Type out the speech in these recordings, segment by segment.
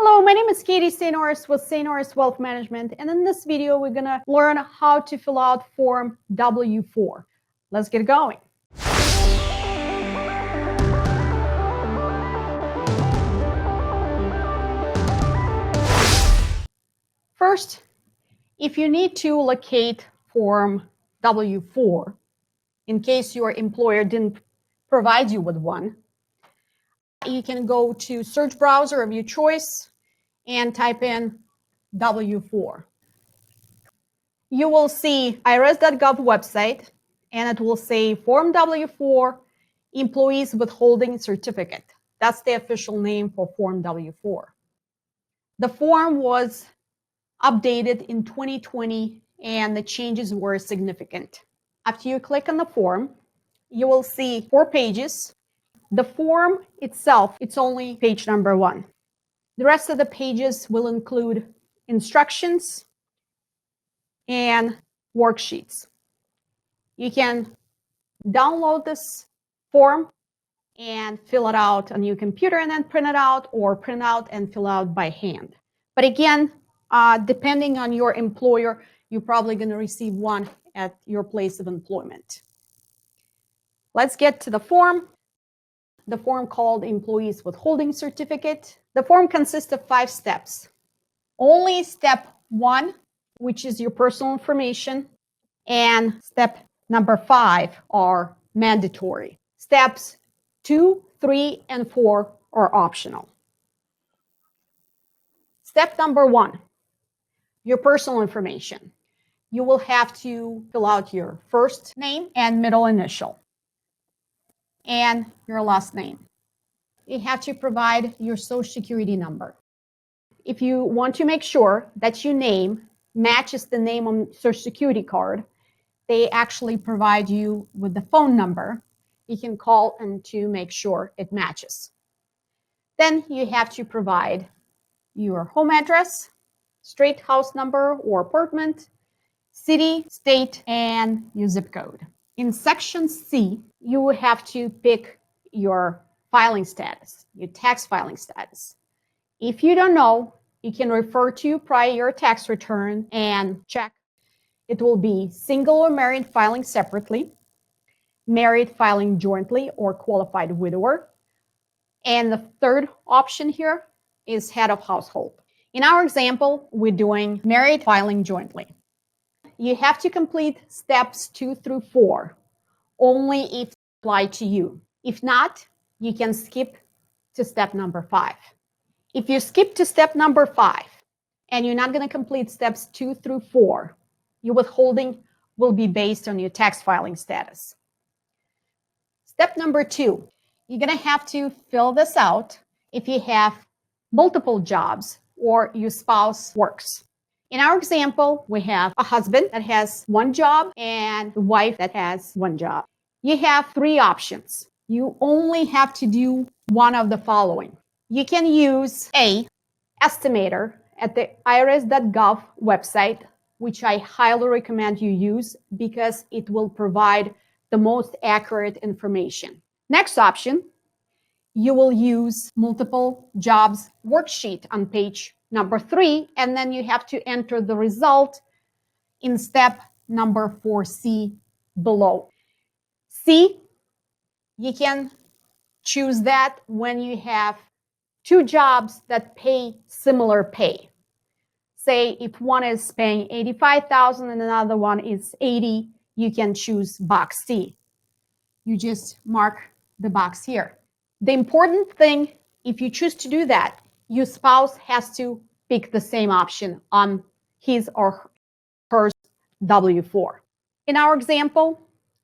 Hello, my name is Katie St. Norris with St. Norris Wealth Management, and in this video, we're going to learn how to fill out Form W-4. Let's get going. First, if you need to locate Form W-4, in case your employer didn't provide you with one, you can go to search browser of your choice and type in W4. You will see IRS.gov website, and it will say Form W4 Employees Withholding Certificate. That's the official name for Form W4. The form was updated in 2020, and the changes were significant. After you click on the form, you will see 4 pages. The form itself, it's only page number 1. The rest of the pages will include instructions and worksheets. You can download this form and fill it out on your computer and then print it out, or print out and fill out by hand. But again, depending on your employer, you're probably going to receive one at your place of employment. Let's get to the form. The form called Employees Withholding Certificate. The form consists of 5 steps. Only step 1, which is your personal information, and step number 5 are mandatory. Steps 2, 3, and 4 are optional. Step number 1, your personal information. You will have to fill out your first name and middle initial, and your last name. You have to provide your Social Security number. If you want to make sure that your name matches the name on Social Security card, they actually provide you with the phone number. You can call and to make sure it matches. Then you have to provide your home address, street, house number or apartment, city, state, and your zip code. In section C, you will have to pick your filing status, your tax filing status. If you don't know, you can refer to your prior tax return and check. It will be single or married filing separately, married filing jointly or qualified widower, and the third option here is head of household. In our example, we're doing married filing jointly. You have to complete steps 2 through 4 only if they apply to you. If not, you can skip to step number 5. If you skip to step number 5 and you're not going to complete steps 2 through 4, your withholding will be based on your tax filing status. Step number 2, you're going to have to fill this out if you have multiple jobs or your spouse works. In our example, we have a husband that has 1 job and a wife that has 1 job. You have 3 options. You only have to do one of the following. You can use A, estimator at the IRS.gov website, which I highly recommend you use because it will provide the most accurate information. Next option, you will use multiple jobs worksheet on page number 3, and then you have to enter the result in step number 4C below. C, you can choose that when you have 2 jobs that pay similar pay. Say if one is paying $85,000 and another one is $80,000, you can choose box C. You just mark the box here. The important thing, if you choose to do that, your spouse has to pick the same option on his or her W-4. In our example,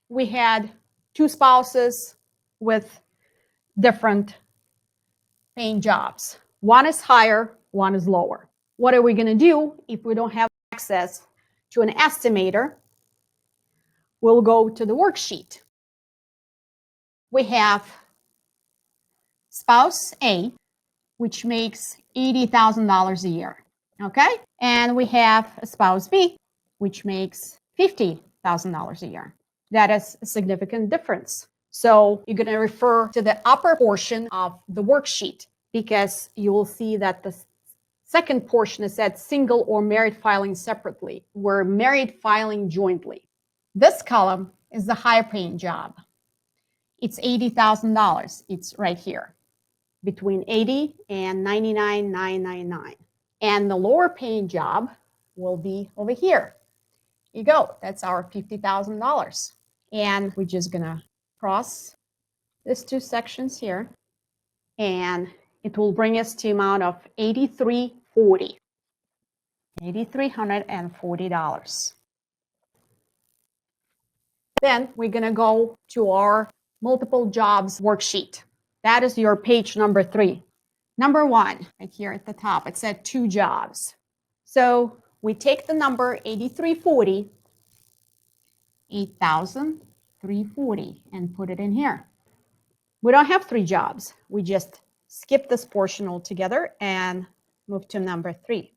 we had 2 spouses with different paying jobs. One is higher, one is lower. What are we going to do if we don't have access to an estimator? We'll go to the worksheet. We have spouse A, which makes $80,000 a year. Okay? And we have a spouse B, which makes $50,000 a year. That is a significant difference. So you're going to refer to the upper portion of the worksheet because you will see that the Second portion is that single or married filing separately. We're married filing jointly. This column is the higher paying job. It's $80,000. It's right here, between $80,000 and $99,999. And the lower paying job will be over here. Here you go. That's our $50,000. And we're just gonna cross these two sections here, and it will bring us to amount of $83.40. $8,340. Then we're gonna go to our multiple jobs worksheet. That is your page number 3. Number 1, right here at the top, it said 2 jobs. So we take the number 8340, 8,340, and put it in here. We don't have 3 jobs. We just skip this portion altogether and move to number 3.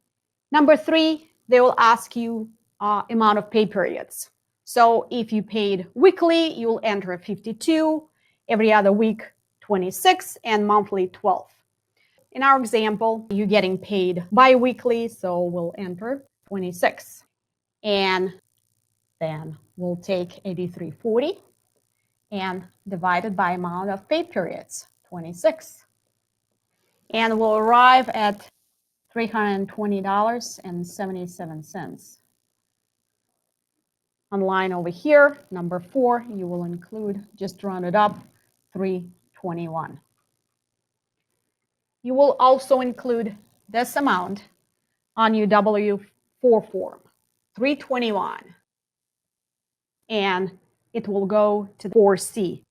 Number 3, they will ask you amount of pay periods. So if you paid weekly, you'll enter 52, every other week 26, and monthly 12. In our example, you're getting paid bi-weekly, so we'll enter 26. And then we'll take 8340 and divide it by amount of pay periods, 26. And we'll arrive at $320.77. On line over here, number 4, you will include, just round it up, $321. You will also include this amount on your W4 form, $321. And it will go to 4C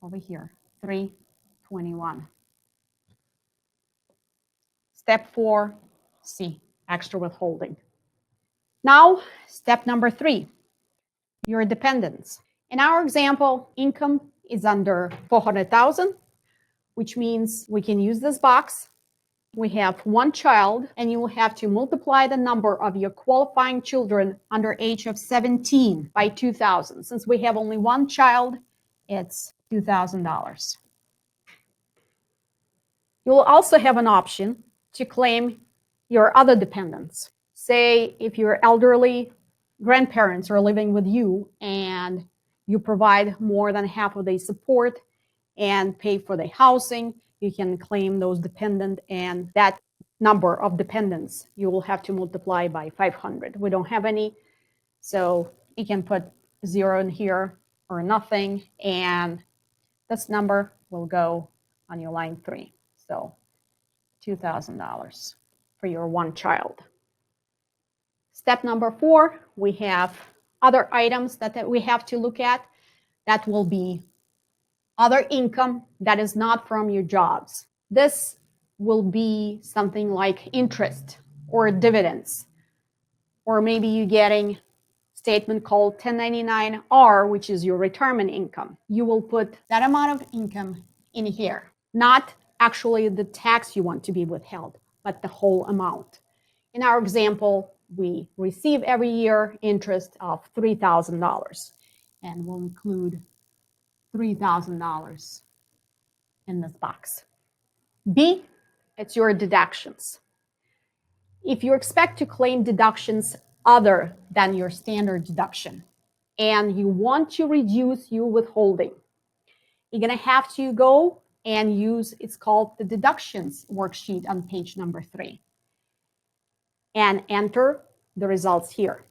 over here, $321. Step 4C, extra withholding. Now, step number 3, your dependents. In our example, income is under $400,000, which means we can use this box. We have 1 child, and you will have to multiply the number of your qualifying children under age of 17 by 2,000. Since we have only 1 child, it's $2,000. You will also have an option to claim your other dependents. Say if your elderly grandparents are living with you and you provide more than half of their support and pay for the housing, you can claim those dependents, and that number of dependents you will have to multiply by 500. We don't have any, so you can put 0 in here or nothing, and this number will go on your line 3. So $2,000 for your 1 child. Step number 4, we have other items that we have to look at. That will be other income that is not from your jobs. This will be something like interest or dividends, or maybe you're getting a statement called 1099-R, which is your retirement income. You will put that amount of income in here, not actually the tax you want to be withheld, but the whole amount. In our example, we receive every year interest of $3,000, and we'll include $3,000 in this box. B, it's your deductions. If you expect to claim deductions other than your standard deduction and you want to reduce your withholding, you're going to have to go and use, it's called the deductions worksheet on page number 3, and enter the results here.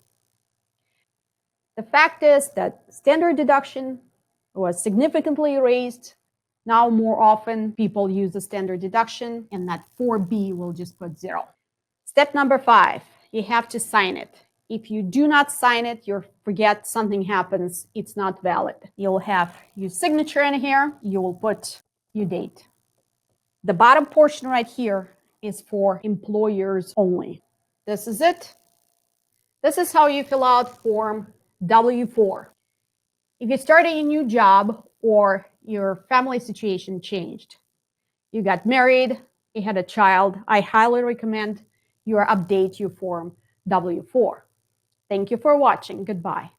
The fact is that standard deduction was significantly raised. Now more often people use the standard deduction, and that 4B will just put 0. Step number 5, you have to sign it. If you do not sign it, you forget, something happens, it's not valid. You'll have your signature in here, you will put your date. The bottom portion right here is for employers only. This is it. This is how you fill out form W4. If you're starting a new job or your family situation changed, you got married, you had a child, I highly recommend you update your form W4. Thank you for watching. Goodbye.